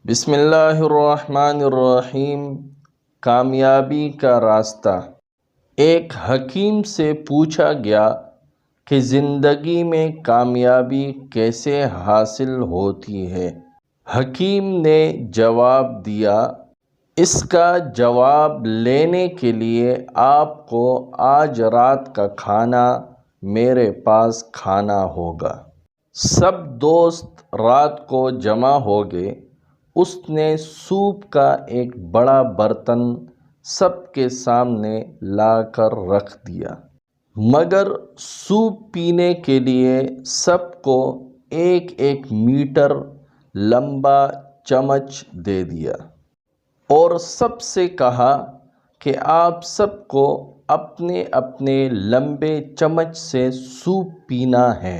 بسم اللہ الرحمن الرحیم۔ کامیابی کا راستہ۔ ایک حکیم سے پوچھا گیا کہ زندگی میں کامیابی کیسے حاصل ہوتی ہے؟ حکیم نے جواب دیا، اس کا جواب لینے کے لیے آپ کو آج رات کا کھانا میرے پاس کھانا ہوگا۔ سب دوست رات کو جمع ہو گئے۔ اس نے سوپ کا ایک بڑا برتن سب کے سامنے لا کر رکھ دیا، مگر سوپ پینے کے لیے سب کو ایک ایک میٹر لمبا چمچ دے دیا، اور سب سے کہا کہ آپ سب کو اپنے اپنے لمبے چمچ سے سوپ پینا ہے۔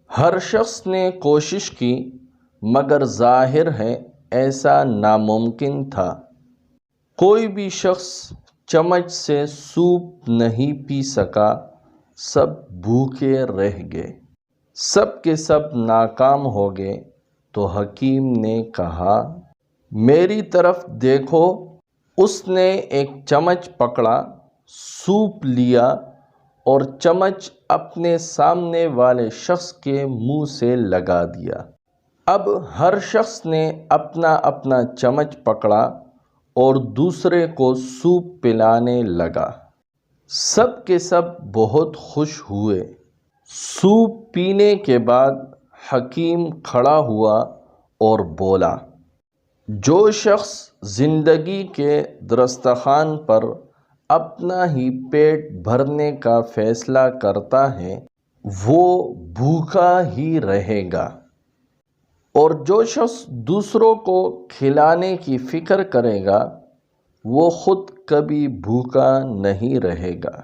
ہر شخص نے کوشش کی، مگر ظاہر ہے ایسا ناممکن تھا۔ کوئی بھی شخص چمچ سے سوپ نہیں پی سکا۔ سب بھوکے رہ گئے، سب کے سب ناکام ہو گئے۔ تو حکیم نے کہا، میری طرف دیکھو۔ اس نے ایک چمچ پکڑا، سوپ لیا اور چمچ اپنے سامنے والے شخص کے منہ سے لگا دیا۔ اب ہر شخص نے اپنا اپنا چمچ پکڑا اور دوسرے کو سوپ پلانے لگا۔ سب کے سب بہت خوش ہوئے۔ سوپ پینے کے بعد حکیم کھڑا ہوا اور بولا، جو شخص زندگی کے دسترخوان پر اپنا ہی پیٹ بھرنے کا فیصلہ کرتا ہے، وہ بھوکا ہی رہے گا، اور جو شخص دوسروں کو کھلانے کی فکر کرے گا، وہ خود کبھی بھوکا نہیں رہے گا۔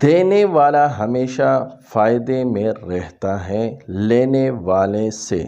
دینے والا ہمیشہ فائدے میں رہتا ہے لینے والے سے۔